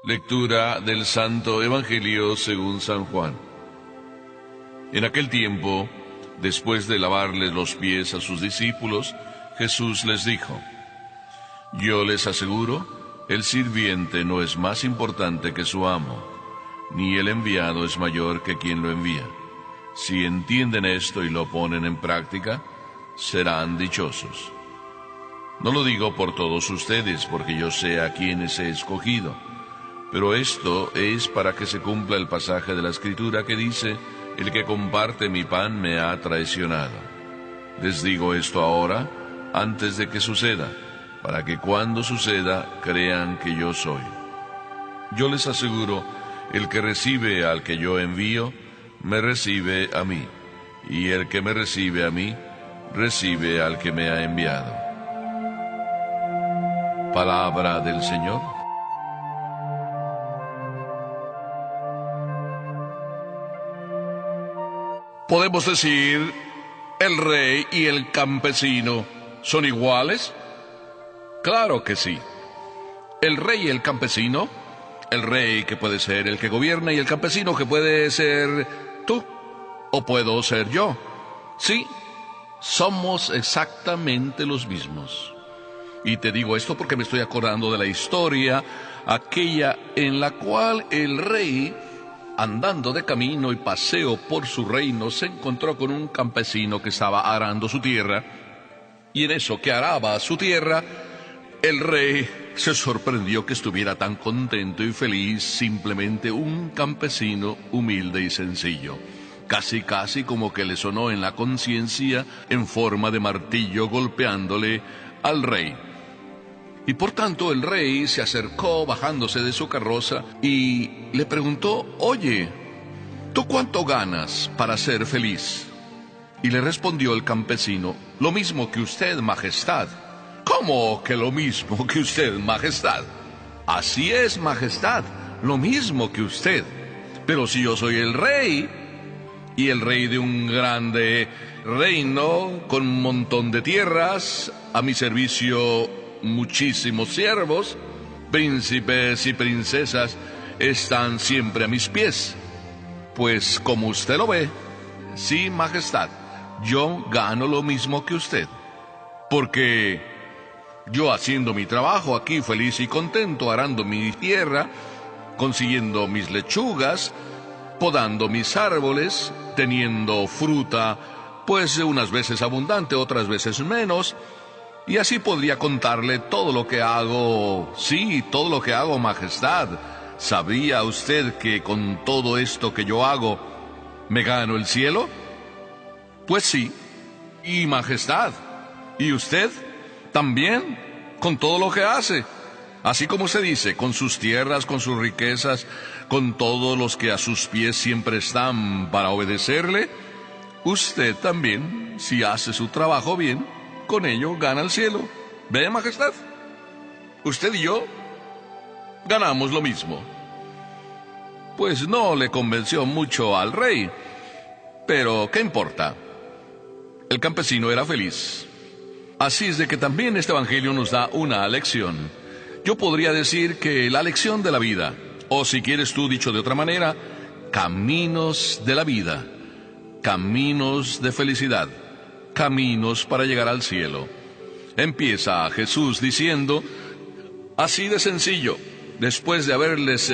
Lectura del Santo Evangelio según San Juan. En aquel tiempo, después de lavarles los pies a sus discípulos, Jesús les dijo: Yo les aseguro, el sirviente no es más importante que su amo, ni el enviado es mayor que quien lo envía. Si entienden esto y lo ponen en práctica, serán dichosos. No lo digo por todos ustedes, porque yo sé a quienes he escogido, pero esto es para que se cumpla el pasaje de la Escritura que dice: el que comparte mi pan me ha traicionado. Les digo esto ahora, antes de que suceda, para que cuando suceda crean que yo soy. Yo les aseguro, el que recibe al que yo envío, me recibe a mí, y el que me recibe a mí, recibe al que me ha enviado. Palabra del Señor. ¿Podemos decir, el rey y el campesino son iguales? Claro que sí. El rey y el campesino, el rey que puede ser el que gobierna y el campesino que puede ser tú o puedo ser yo. Sí, somos exactamente los mismos. Y te digo esto porque me estoy acordando de la historia, aquella en la cual el rey, andando de camino y paseo por su reino, se encontró con un campesino que estaba arando su tierra, y en eso que araba su tierra, el rey se sorprendió que estuviera tan contento y feliz, simplemente un campesino humilde y sencillo. Casi como que le sonó en la conciencia en forma de martillo golpeándole al rey. Y por tanto el rey se acercó bajándose de su carroza y le preguntó: Oye, ¿tú cuánto ganas para ser feliz? Y le respondió el campesino: Lo mismo que usted, majestad. ¿Cómo que lo mismo que usted, majestad? Así es, majestad, lo mismo que usted. Pero si yo soy el rey, y el rey de un grande reino con un montón de tierras, a mi servicio muchísimos siervos, príncipes y princesas están siempre a mis pies. Pues como usted lo ve, sí, majestad, yo gano lo mismo que usted. Porque yo, haciendo mi trabajo aquí feliz y contento, arando mi tierra, consiguiendo mis lechugas, podando mis árboles, teniendo fruta, pues unas veces abundante, otras veces menos, y así podría contarle todo lo que hago. Sí, todo lo que hago, majestad. ¿Sabía usted que con todo esto que yo hago, me gano el cielo? Pues sí, y majestad, ¿y usted también, con todo lo que hace? Así como se dice, con sus tierras, con sus riquezas, con todos los que a sus pies siempre están para obedecerle, usted también, si hace su trabajo bien, con ello gana el cielo. ¿Ve, majestad? Usted y yo ganamos lo mismo. Pues no le convenció mucho al rey, pero ¿qué importa? El campesino era feliz. Así es de que también este evangelio nos da una lección. Yo podría decir que la lección de la vida, o si quieres tú dicho de otra manera, caminos de la vida, caminos de felicidad, caminos para llegar al cielo. Empieza Jesús diciendo, así de sencillo, después de haberles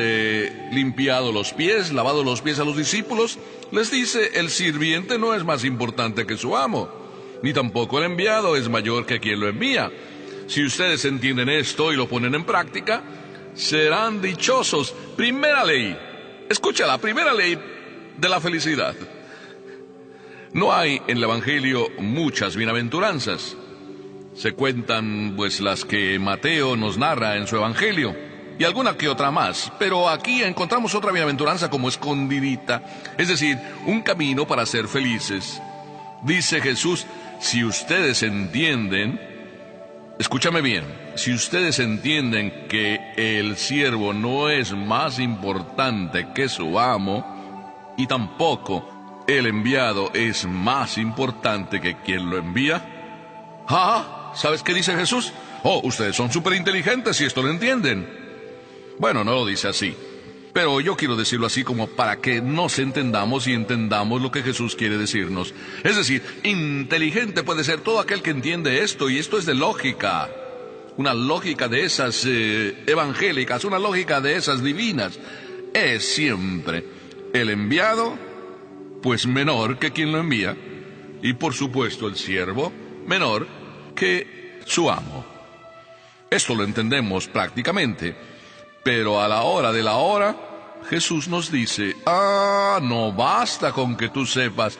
limpiado los pies, lavado los pies a los discípulos, les dice: el sirviente no es más importante que su amo, ni tampoco el enviado es mayor que quien lo envía. Si ustedes entienden esto y lo ponen en práctica, serán dichosos. Primera ley, escucha, la primera ley de la felicidad. No hay en el Evangelio muchas bienaventuranzas. Se cuentan pues las que Mateo nos narra en su Evangelio, y alguna que otra más, pero aquí encontramos otra bienaventuranza como escondidita, es decir, un camino para ser felices. Dice Jesús: si ustedes entienden, escúchame bien, si ustedes entienden que el siervo no es más importante que su amo, y tampoco el enviado es más importante que quien lo envía. ¿Sabes qué dice Jesús? Ustedes son súper inteligentes si esto lo entienden. Bueno, no lo dice así, pero yo quiero decirlo así como para que nos entendamos y entendamos lo que Jesús quiere decirnos. Es decir, inteligente puede ser todo aquel que entiende esto, y esto es de lógica. Una lógica de esas evangélicas, una lógica de esas divinas. Es siempre el enviado, pues menor que quien lo envía, y por supuesto el siervo, menor que su amo. Esto lo entendemos prácticamente, pero a la hora de la hora, Jesús nos dice, no basta con que tú sepas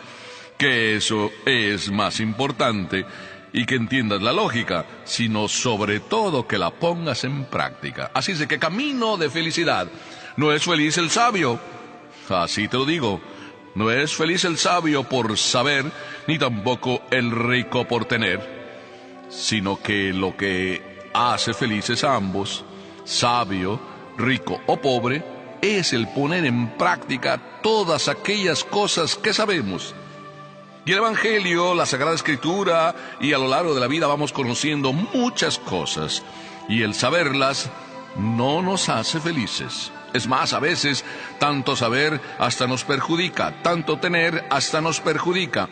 que eso es más importante y que entiendas la lógica, sino sobre todo que la pongas en práctica. Así es de que camino de felicidad. No es feliz el sabio, así te lo digo. No es feliz el sabio por saber, ni tampoco el rico por tener, sino que lo que hace felices a ambos, sabio, rico o pobre, es el poner en práctica todas aquellas cosas que sabemos. Y el Evangelio, la Sagrada Escritura, y a lo largo de la vida vamos conociendo muchas cosas, y el saberlas no nos hace felices. Es más, a veces, tanto saber hasta nos perjudica, tanto tener hasta nos perjudica.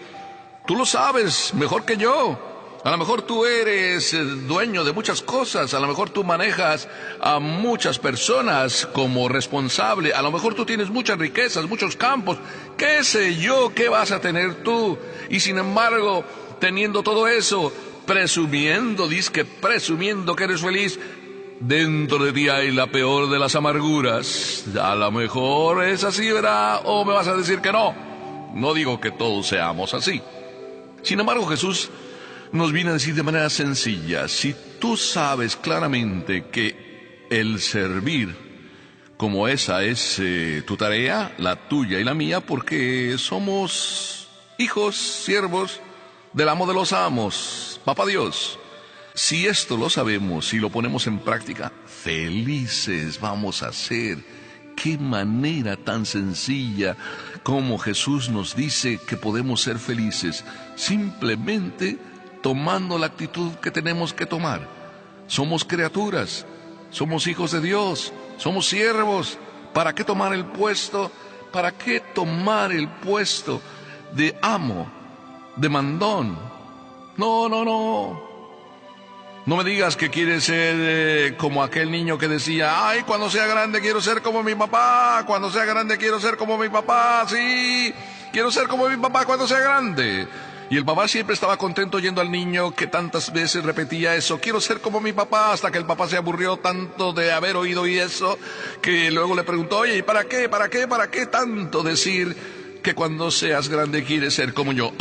Tú lo sabes mejor que yo. A lo mejor tú eres dueño de muchas cosas, a lo mejor tú manejas a muchas personas como responsable, a lo mejor tú tienes muchas riquezas, muchos campos, qué sé yo, qué vas a tener tú. Y sin embargo, teniendo todo eso, presumiendo que eres feliz, dentro de ti hay la peor de las amarguras. A lo mejor es así, ¿verdad? ¿O me vas a decir que no? No digo que todos seamos así. Sin embargo, Jesús nos viene a decir de manera sencilla, si tú sabes claramente que el servir, como esa es tu tarea, la tuya y la mía, porque somos hijos, siervos del amo de los amos, Papá Dios. Si esto lo sabemos y lo ponemos en práctica, felices vamos a ser. Qué manera tan sencilla como Jesús nos dice que podemos ser felices, simplemente tomando la actitud que tenemos que tomar. Somos criaturas, somos hijos de Dios, somos siervos. ¿Para qué tomar el puesto? ¿Para qué tomar el puesto de amo, de mandón? No. No me digas que quieres ser como aquel niño que decía, ay, cuando sea grande quiero ser como mi papá, cuando sea grande quiero ser como mi papá, sí, quiero ser como mi papá cuando sea grande. Y el papá siempre estaba contento oyendo al niño que tantas veces repetía eso, quiero ser como mi papá, hasta que el papá se aburrió tanto de haber oído y eso, que luego le preguntó, oye, ¿y para qué tanto decir que cuando seas grande quieres ser como yo?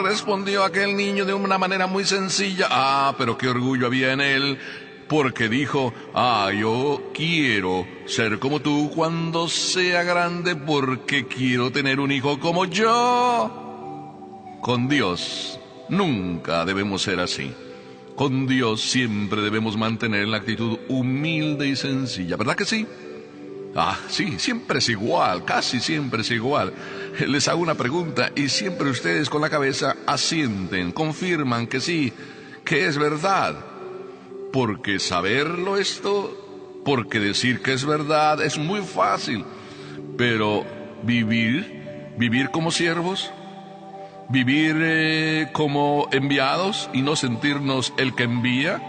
Respondió aquel niño de una manera muy sencilla, pero qué orgullo había en él, porque dijo, yo quiero ser como tú cuando sea grande, porque quiero tener un hijo como yo. Con Dios nunca debemos ser así. Con Dios siempre debemos mantener la actitud humilde y sencilla, ¿verdad que sí? Sí, siempre es igual, casi siempre es igual. Les hago una pregunta y siempre ustedes con la cabeza asienten, confirman que sí, que es verdad. Porque saberlo esto, porque decir que es verdad es muy fácil. Pero vivir como siervos, vivir como enviados y no sentirnos el que envía,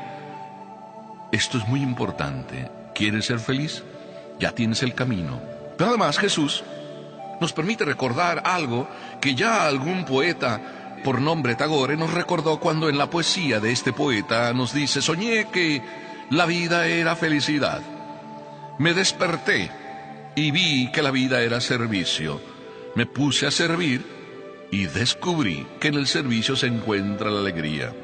esto es muy importante. ¿Quieres ser feliz? Ya tienes el camino. Pero además Jesús nos permite recordar algo que ya algún poeta por nombre Tagore nos recordó cuando en la poesía de este poeta nos dice, soñé que la vida era felicidad. Me desperté y vi que la vida era servicio. Me puse a servir y descubrí que en el servicio se encuentra la alegría.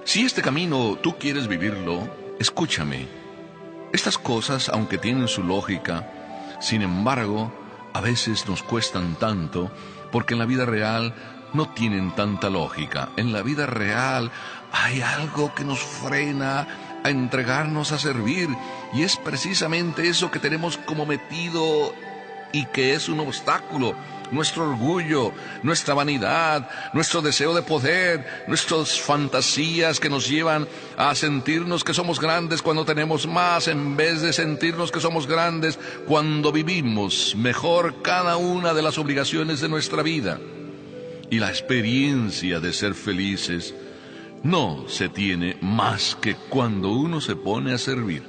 Si este camino tú quieres vivirlo, escúchame. Estas cosas, aunque tienen su lógica, sin embargo, a veces nos cuestan tanto, porque en la vida real no tienen tanta lógica. En la vida real hay algo que nos frena a entregarnos a servir, y es precisamente eso que tenemos como metido y que es un obstáculo. Nuestro orgullo, nuestra vanidad, nuestro deseo de poder, nuestras fantasías que nos llevan a sentirnos que somos grandes cuando tenemos más, en vez de sentirnos que somos grandes cuando vivimos mejor cada una de las obligaciones de nuestra vida. Y la experiencia de ser felices no se tiene más que cuando uno se pone a servir.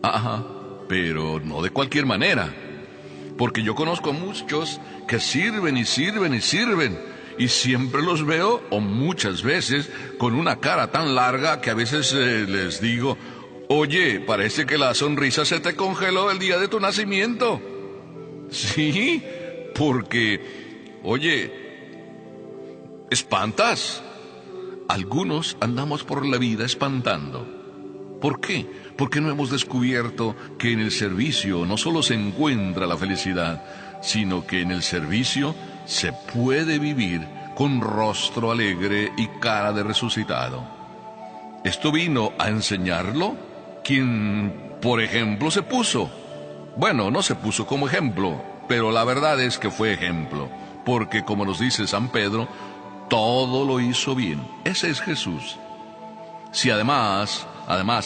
Ajá, pero no de cualquier manera. Porque yo conozco a muchos que sirven y sirven y sirven, y siempre los veo, o muchas veces, con una cara tan larga que a veces les digo, oye, parece que la sonrisa se te congeló el día de tu nacimiento. Sí, porque, oye, espantas. Algunos andamos por la vida espantando. ¿Por qué? Porque no hemos descubierto que en el servicio no solo se encuentra la felicidad, sino que en el servicio se puede vivir con rostro alegre y cara de resucitado. Esto vino a enseñarlo quien, por ejemplo, se puso. Bueno, no se puso como ejemplo, pero la verdad es que fue ejemplo, porque como nos dice San Pedro, todo lo hizo bien. Ese es Jesús. Si además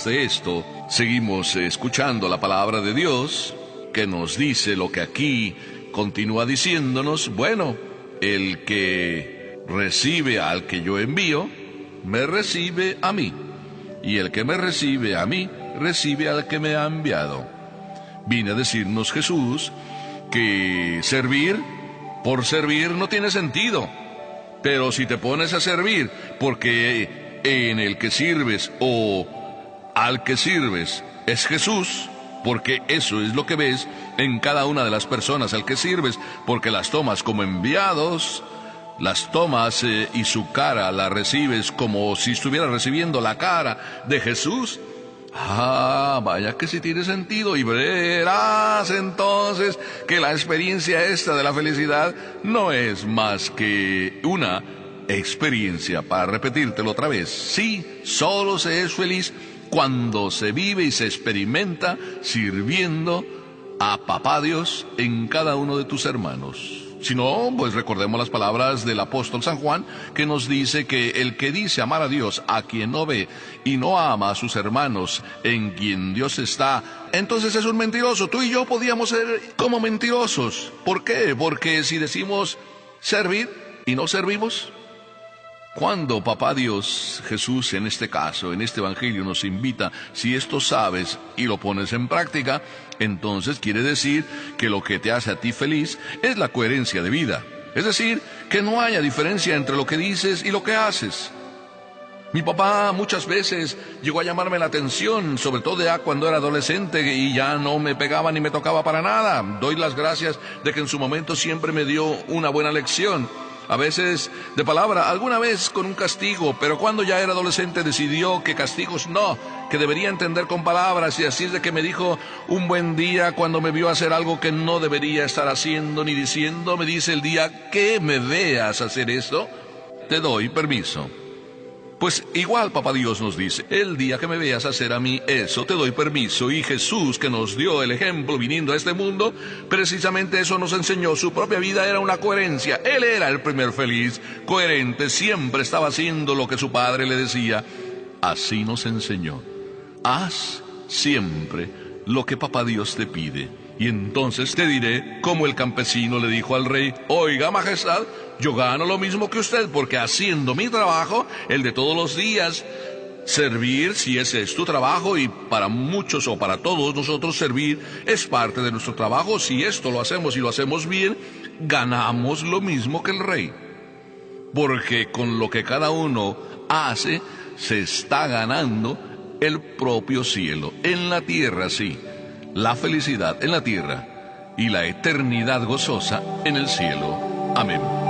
de esto, seguimos escuchando la palabra de Dios, que nos dice lo que aquí continúa diciéndonos, bueno, el que recibe al que yo envío, me recibe a mí, y el que me recibe a mí, recibe al que me ha enviado. Vine a decirnos Jesús que servir por servir no tiene sentido, pero si te pones a servir porque en el que sirves o al que sirves es Jesús, porque eso es lo que ves en cada una de las personas al que sirves, porque las tomas como enviados, las tomas y su cara la recibes como si estuvieras recibiendo la cara de Jesús. Ah, vaya que sí tiene sentido, y verás entonces que la experiencia esta de la felicidad no es más que una experiencia, para repetírtelo otra vez. Sí, solo se es feliz cuando se vive y se experimenta sirviendo a Papá Dios en cada uno de tus hermanos. Si no, pues recordemos las palabras del apóstol San Juan, que nos dice que el que dice amar a Dios a quien no ve y no ama a sus hermanos en quien Dios está, entonces es un mentiroso. Tú y yo podíamos ser como mentirosos. ¿Por qué? Porque si decimos servir y no servimos, cuando Papá Dios, Jesús en este caso, en este Evangelio nos invita, si esto sabes y lo pones en práctica, entonces quiere decir que lo que te hace a ti feliz es la coherencia de vida. Es decir, que no haya diferencia entre lo que dices y lo que haces. Mi papá muchas veces llegó a llamarme la atención, sobre todo ya cuando era adolescente y ya no me pegaba ni me tocaba para nada. Doy las gracias de que en su momento siempre me dio una buena lección. A veces de palabra, alguna vez con un castigo, pero cuando ya era adolescente decidió que castigos no, que debería entender con palabras, y así es de que me dijo un buen día cuando me vio hacer algo que no debería estar haciendo ni diciendo, me dice el día que me veas hacer esto, te doy permiso. Pues igual Papá Dios nos dice, el día que me veas hacer a mí eso, te doy permiso. Y Jesús, que nos dio el ejemplo viniendo a este mundo, precisamente eso nos enseñó. Su propia vida era una coherencia. Él era el primer feliz, coherente, siempre estaba haciendo lo que su padre le decía. Así nos enseñó. Haz siempre lo que Papá Dios te pide. Y entonces te diré, como el campesino le dijo al rey, oiga, majestad, yo gano lo mismo que usted, porque haciendo mi trabajo, el de todos los días, servir, si ese es tu trabajo, y para muchos o para todos nosotros servir es parte de nuestro trabajo, si esto lo hacemos y lo hacemos bien, ganamos lo mismo que el rey. Porque con lo que cada uno hace, se está ganando el propio cielo. En la tierra, sí, la felicidad en la tierra y la eternidad gozosa en el cielo. Amén.